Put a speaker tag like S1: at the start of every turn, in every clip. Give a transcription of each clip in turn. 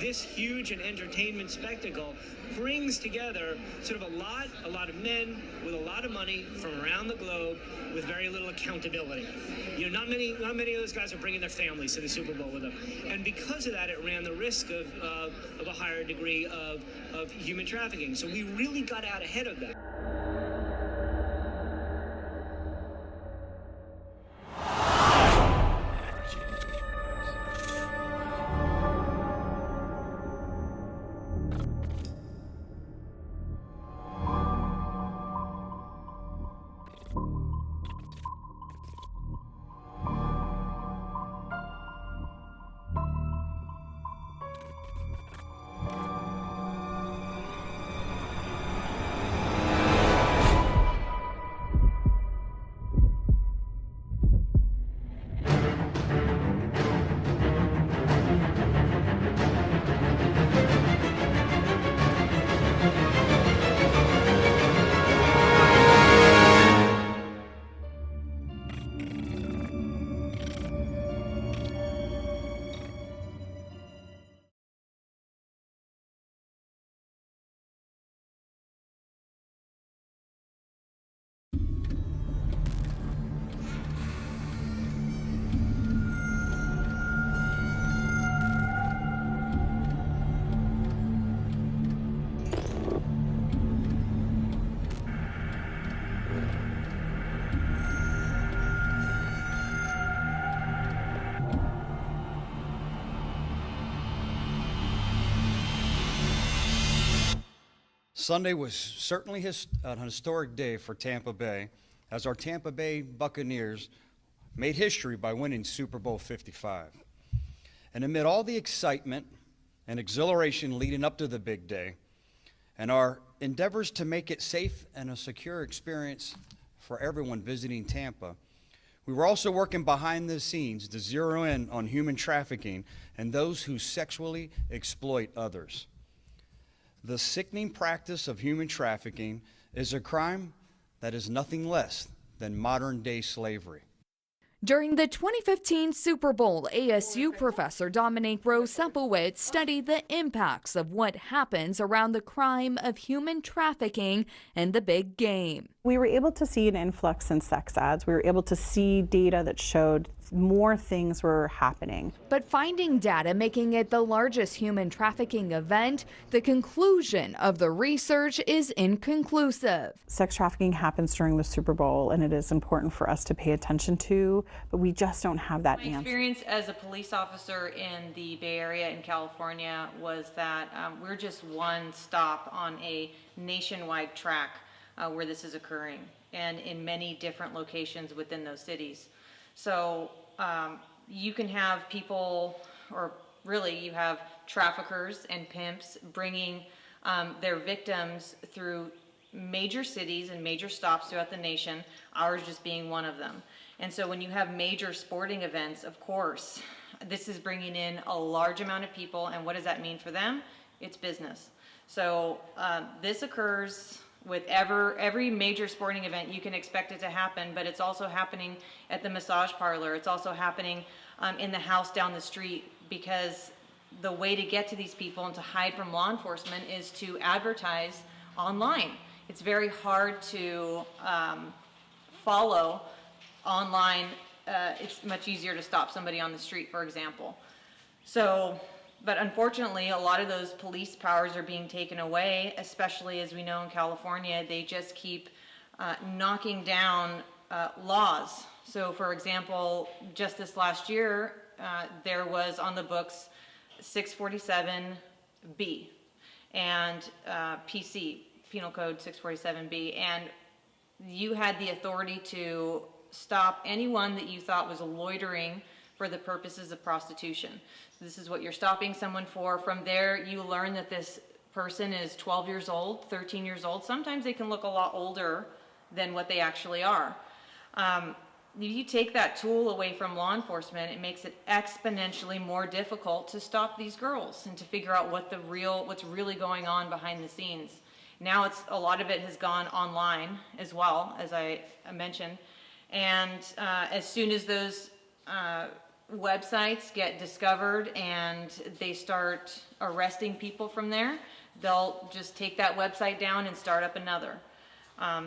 S1: this huge an entertainment spectacle brings together sort of a lot of men with a lot of money from around the globe with very little accountability. You know, not many of those guys are bringing their families to the Super Bowl with them. And because of that, it ran the risk of a higher degree of human trafficking. So we really got out ahead of that.
S2: Sunday was certainly an historic day for Tampa Bay, as our Tampa Bay Buccaneers made history by winning Super Bowl 55. And amid all the excitement and exhilaration leading up to the big day, and our endeavors to make it safe and a secure experience for everyone visiting Tampa, we were also working behind the scenes to zero in on human trafficking and those who sexually exploit others. The sickening practice of human trafficking is a crime that is nothing less than modern-day slavery.
S3: During the 2015 Super Bowl, ASU professor Dominique Rose-Sepowitz studied the impacts of what happens around the crime of human trafficking and the big game.
S4: We were able to see an influx in sex ads. We were able to see data that showed more things were happening.
S3: But finding data making it the largest human trafficking event, the conclusion of the research is inconclusive.
S4: Sex trafficking happens during the Super Bowl, and it is important for us to pay attention to, but we just don't have that answer.
S5: My experience as a police officer in the Bay Area in California was that we're just one stop on a nationwide track where this is occurring, and in many different locations within those cities. So you can have people, or really you have traffickers and pimps bringing their victims through major cities and major stops throughout the nation, ours just being one of them. And so when you have major sporting events, of course, this is bringing in a large amount of people, and what does that mean for them? It's business. So this occurs with every major sporting event. You can expect it to happen, but it's also happening at the massage parlor. It's also happening in the house down the street, because the way to get to these people and to hide from law enforcement is to advertise online. It's very hard to follow online. It's much easier to stop somebody on the street, for example. So, but unfortunately, a lot of those police powers are being taken away, especially as we know in California, they just keep knocking down laws. So for example, just this last year, there was on the books 647B and PC, Penal Code 647B, and you had the authority to stop anyone that you thought was loitering for the purposes of prostitution. So this is what you're stopping someone for. From there, you learn that this person is 12 years old, 13 years old. Sometimes they can look a lot older than what they actually are. If you take that tool away from law enforcement, it makes it exponentially more difficult to stop these girls and to figure out what's really going on behind the scenes. Now a lot of it has gone online as well, as I mentioned. And as soon as those websites get discovered and they start arresting people from there, they'll just take that website down and start up another.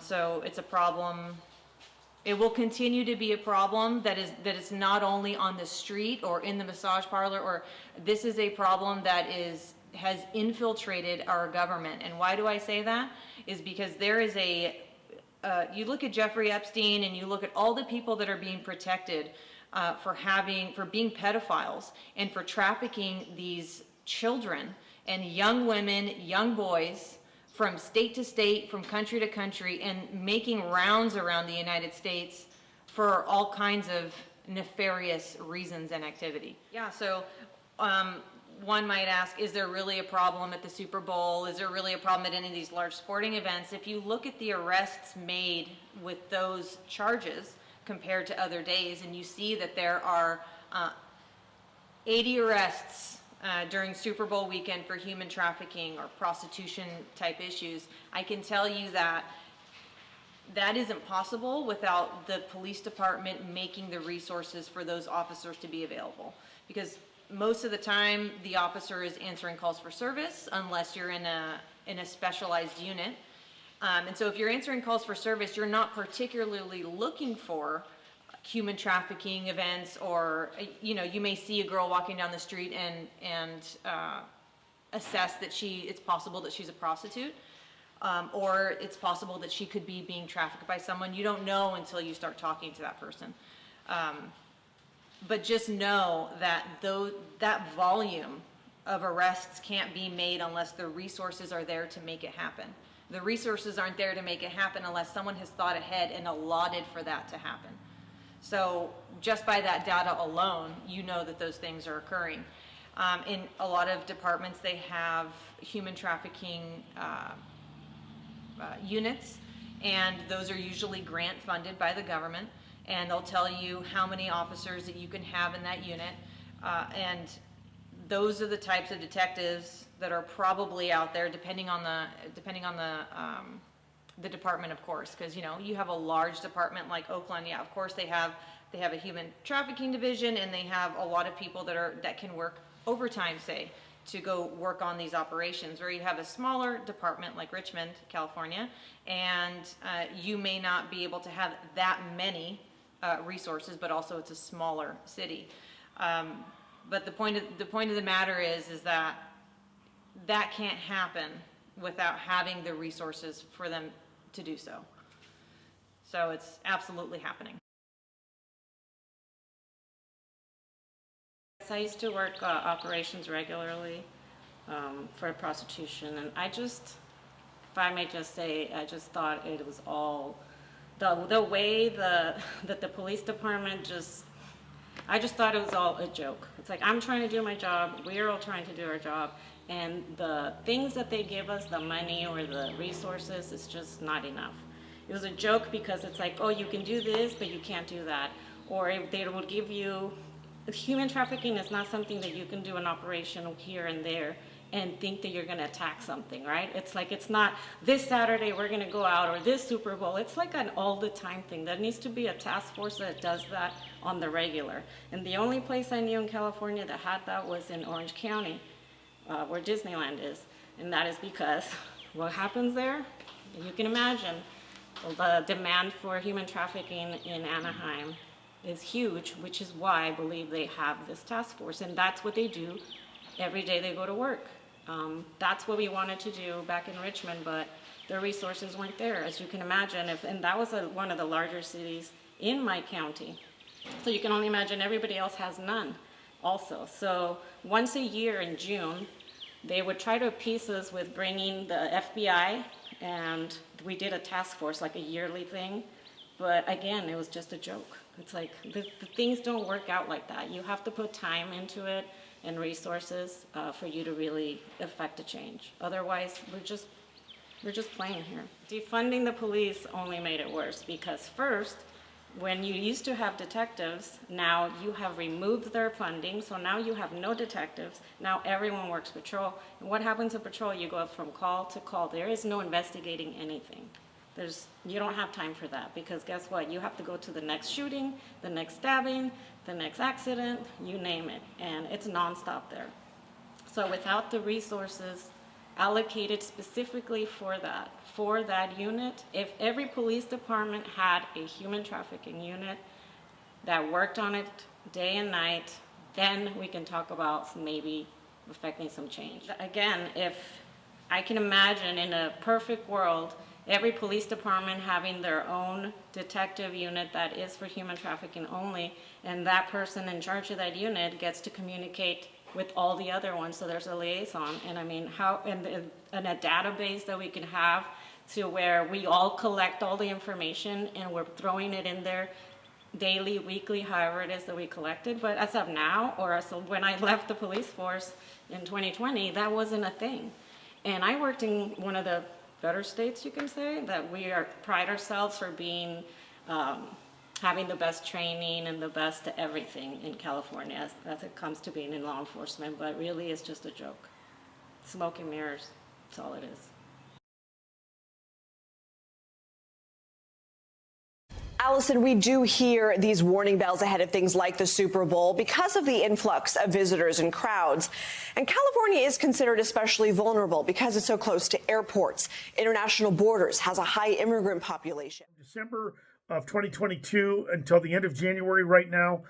S5: So it's a problem. It will continue to be a problem that is not only on the street or in the massage parlor, or this is a problem that has infiltrated our government. And why do I say that? Is because there is you look at Jeffrey Epstein and you look at all the people that are being protected for being pedophiles and for trafficking these children and young women, young boys, from state to state, from country to country, and making rounds around the United States for all kinds of nefarious reasons and activity. Yeah, so one might ask, is there really a problem at the Super Bowl? Is there really a problem at any of these large sporting events? If you look at the arrests made with those charges compared to other days, and you see that there are 80 arrests during Super Bowl weekend for human trafficking or prostitution type issues, I can tell you that that isn't possible without the police department making the resources for those officers to be available. Because most of the time, the officer is answering calls for service unless you're in a specialized unit. And so if you're answering calls for service, you're not particularly looking for human trafficking events, or you may see a girl walking down the street and assess that it's possible that she's a prostitute, or it's possible that she could be being trafficked by someone. You don't know until you start talking to that person. But just know that that volume of arrests can't be made unless the resources are there to make it happen. The resources aren't there to make it happen unless someone has thought ahead and allotted for that to happen. So just by that data alone, you know that those things are occurring. In a lot of departments, they have human trafficking units, and those are usually grant funded by the government, and they'll tell you how many officers that you can have in that unit, and those are the types of detectives that are probably out there, depending on the department, of course, because you have a large department like Oakland. Yeah, of course they have a human trafficking division, and they have a lot of people that can work overtime, say, to go work on these operations. Or you have a smaller department like Richmond, California, and you may not be able to have that many resources, but also it's a smaller city. But the point of the matter is that can't happen without having the resources for them to do so. So it's absolutely happening.
S6: I used to work operations regularly for prostitution, and if I may just say, I just thought it was all the way that the police department I just thought it was all a joke. It's like, I'm trying to do my job, we're all trying to do our job, and the things that they give us, the money or the resources, is just not enough. It was a joke because it's like, oh, you can do this, but you can't do that. Or if they will give you, human trafficking is not something that you can do an operation here and there and think that you're going to attack something, right? It's like, it's not this Saturday we're going to go out, or this Super Bowl. It's like an all the time thing. There needs to be a task force that does that on the regular. And the only place I knew in California that had that was in Orange County, where Disneyland is. And that is because what happens there, you can imagine, the demand for human trafficking in Anaheim is huge, which is why I believe they have this task force. And that's what they do every day they go to work. That's what we wanted to do back in Richmond, but the resources weren't there, as you can imagine. And that was one of the larger cities in my county. So you can only imagine everybody else has none also. So once a year in June, they would try to appease us with bringing the FBI, and we did a task force, like a yearly thing. But again, it was just a joke. It's like, the things don't work out like that. You have to put time into it and resources for you to really affect a change. Otherwise, we're just playing here. Defunding the police only made it worse, because first, when you used to have detectives, now you have removed their funding, so now you have no detectives. Now everyone works patrol. And what happens in patrol? You go from call to call. There is no investigating anything. you don't have time for that, because guess what? You have to go to the next shooting, the next stabbing, the next accident, you name it, and it's nonstop there. So without the resources allocated specifically for that unit, if every police department had a human trafficking unit that worked on it day and night, then we can talk about maybe affecting some change. Again, if I can imagine in a perfect world, every police department having their own detective unit that is for human trafficking only, and that person in charge of that unit gets to communicate with all the other ones, so there's a liaison. And I mean, and a database that we can have to where we all collect all the information and we're throwing it in there daily, weekly, however it is that we collected. But as of now, or as of when I left the police force in 2020, that wasn't a thing. And I worked in one of the better states, you can say, that we pride ourselves for being, having the best training and the best everything in California as it comes to being in law enforcement, but really it's just a joke. Smoke and mirrors, that's all it is.
S7: Allison, we do hear these warning bells ahead of things like the Super Bowl because of the influx of visitors and crowds. And California is considered especially vulnerable because it's so close to airports, international borders, has a high immigrant population.
S8: December of 2022 until the end of January right now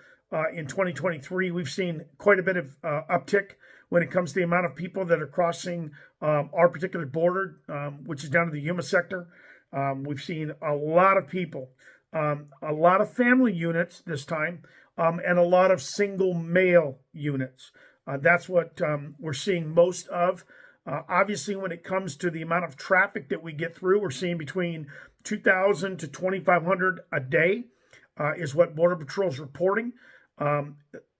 S8: in 2023, we've seen quite a bit of uptick when it comes to the amount of people that are crossing our particular border, which is down to the Yuma sector. We've seen a lot of people. A lot of family units this time, and a lot of single male units. That's what we're seeing most of. Obviously, when it comes to the amount of traffic that we get through, we're seeing between 2,000 to 2,500 a day is what Border Patrol is reporting.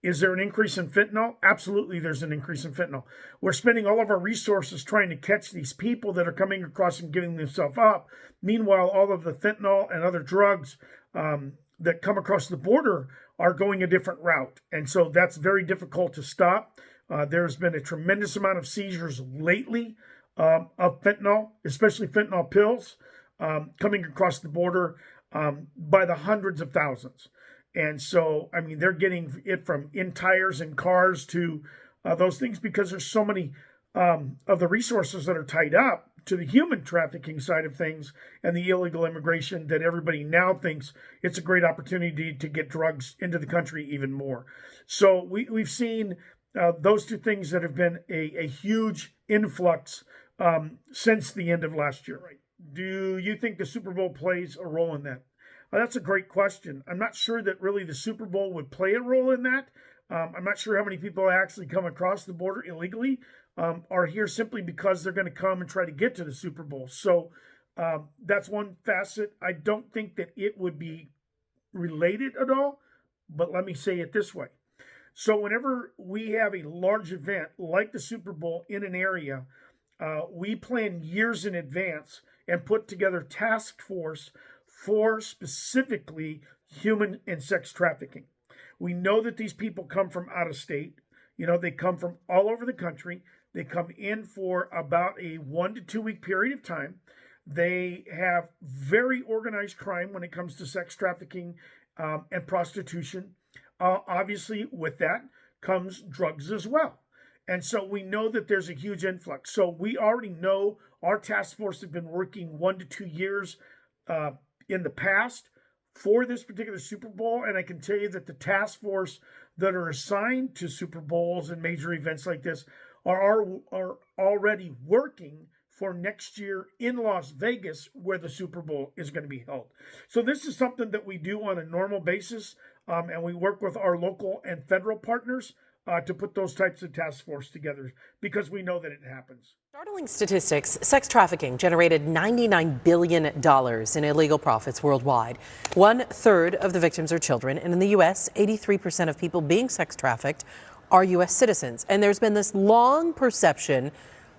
S8: Is there an increase in fentanyl? Absolutely, there's an increase in fentanyl. We're spending all of our resources trying to catch these people that are coming across and giving themselves up. Meanwhile, all of the fentanyl and other drugs that come across the border are going a different route. And so that's very difficult to stop. There's been a tremendous amount of seizures lately of fentanyl, especially fentanyl pills, coming across the border by the hundreds of thousands. And so, I mean, they're getting it from in tires and cars to those things because there's so many of the resources that are tied up to the human trafficking side of things and the illegal immigration that everybody now thinks it's a great opportunity to get drugs into the country even more. So we've seen those two things that have been a huge influx since the end of last year. Do you think the Super Bowl plays a role in that? That's a great question. I'm not sure that really the Super Bowl would play a role in that. I'm not sure how many people actually come across the border illegally are here simply because they're going to come and try to get to the Super Bowl. So that's one facet. I don't think that it would be related at all, but let me say it this way. So whenever we have a large event like the Super Bowl in an area, we plan years in advance and put together task force for specifically human and sex trafficking. We know that these people come from out of state. You know, they come from all over the country. They come in for about a 1 to 2 week period of time. They have very organized crime when it comes to sex trafficking and prostitution. Obviously, with that comes drugs as well. And so we know that there's a huge influx. So we already know our task force have been working 1 to 2 years in the past for this particular Super Bowl. And I can tell you that the task force that are assigned to Super Bowls and major events like this are already working for next year in Las Vegas, where the Super Bowl is going to be held. So this is something that we do on a normal basis, and we work with our local and federal partners to put those types of task force together because we know that it happens.
S9: Startling statistics, sex trafficking generated $99 billion in illegal profits worldwide. 1/3 of the victims are children, and in the U.S., 83% of people being sex trafficked are U.S. citizens. And there's been this long perception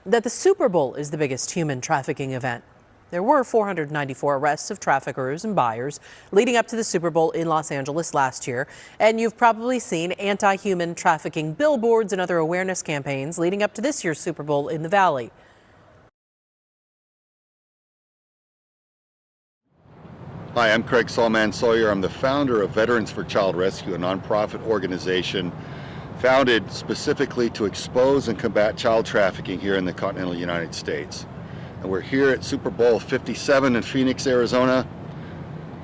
S9: that the Super Bowl is the biggest human trafficking event. There were 494 arrests of traffickers and buyers leading up to the Super Bowl in Los Angeles last year. And you've probably seen anti-human trafficking billboards and other awareness campaigns leading up to this year's Super Bowl in the Valley.
S10: Hi, I'm Craig Solman Sawyer. I'm the founder of Veterans for Child Rescue, a nonprofit organization founded specifically to expose and combat child trafficking here in the continental United States. And we're here at Super Bowl 57 in Phoenix, Arizona,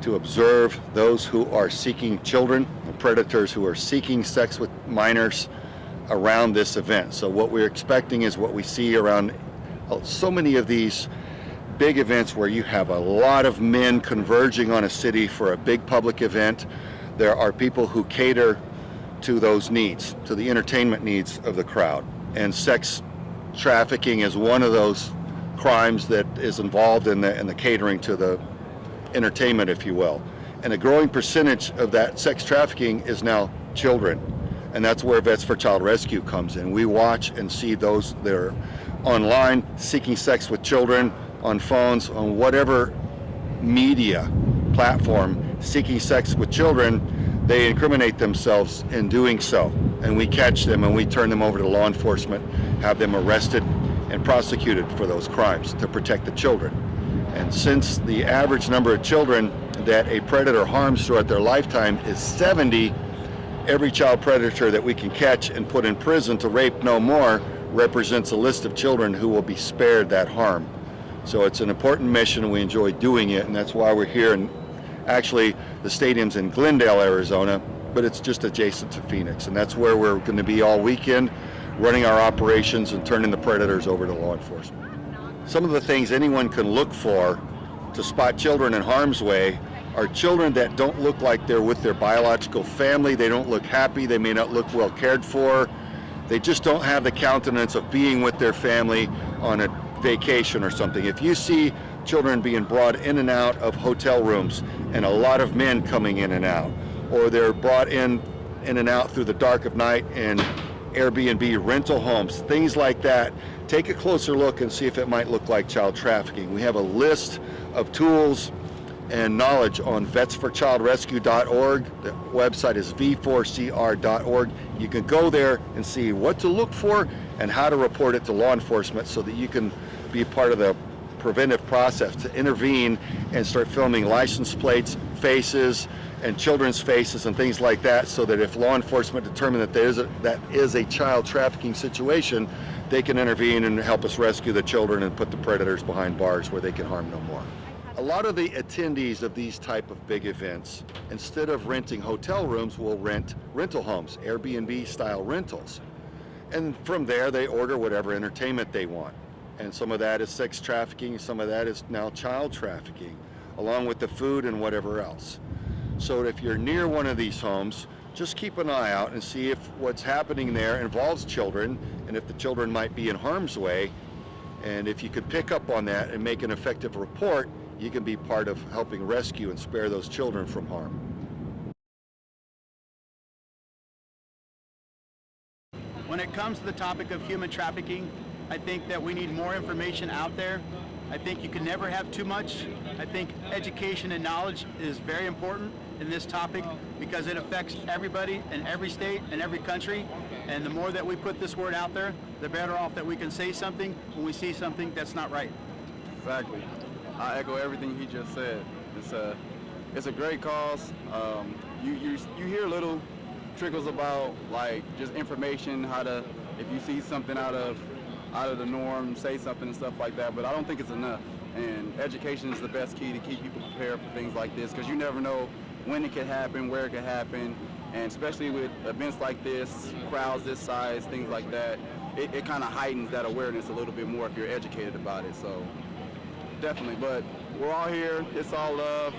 S10: to observe those who are seeking children and predators who are seeking sex with minors around this event. So what we're expecting is what we see around so many of these big events where you have a lot of men converging on a city for a big public event. There are people who cater to those needs, to the entertainment needs of the crowd. And sex trafficking is one of those crimes that is involved in the catering to the entertainment, if you will. And a growing percentage of that sex trafficking is now children. And that's where Vets for Child Rescue comes in. We watch and see those that are online seeking sex with children, on phones, on whatever media platform, seeking sex with children. They incriminate themselves in doing so. And we catch them and we turn them over to law enforcement, have them arrested and prosecuted for those crimes to protect the children. And since the average number of children that a predator harms throughout their lifetime is 70, every child predator that we can catch and put in prison to rape no more represents a list of children who will be spared that harm. So it's an important mission and we enjoy doing it, and that's why we're here. And actually the stadium's in Glendale, Arizona, but it's just adjacent to Phoenix, and that's where we're going to be all weekend, running our operations and turning the predators over to law enforcement. Some of the things anyone can look for to spot children in harm's way are children that don't look like they're with their biological family. They don't look happy. They may not look well cared for. They just don't have the countenance of being with their family on a vacation or something. If you see children being brought in and out of hotel rooms and a lot of men coming in and out, or they're brought in and out through the dark of night in Airbnb rental homes, things like that, take a closer look and see if it might look like child trafficking. We have a list of tools and knowledge on vetsforchildrescue.org. The website is v4cr.org. You can go there and see what to look for and how to report it to law enforcement so that you can be part of the preventive process to intervene and start filming license plates, faces, and children's faces and things like that, so that if law enforcement determine that that is a child trafficking situation, they can intervene and help us rescue the children and put the predators behind bars where they can harm no more. A lot of the attendees of these type of big events, instead of renting hotel rooms, will rent rental homes, Airbnb style rentals. And from there they order whatever entertainment they want. And some of that is sex trafficking, some of that is now child trafficking, along with the food and whatever else. So if you're near one of these homes, just keep an eye out and see if what's happening there involves children and if the children might be in harm's way. And if you could pick up on that and make an effective report, you can be part of helping rescue and spare those children from harm.
S11: When it comes to the topic of human trafficking, I think that we need more information out there. I think you can never have too much. I think education and knowledge is very important in this topic because it affects everybody in every state and every country. And the more that we put this word out there, the better off that we can say something when we see something that's not right.
S12: Exactly. I echo everything he just said. It's a great cause. You hear little trickles about like just information, how to, if you see something out of the norm, say something and stuff like that, but I don't think it's enough. And education is the best key to keep people prepared for things like this, because you never know when it could happen, where it could happen, and especially with events like this, crowds this size, things like that, it kind of heightens that awareness a little bit more if you're educated about it. So definitely, but we're all here, it's all love,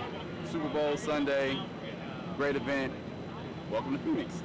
S12: Super Bowl Sunday, great event, welcome to Phoenix.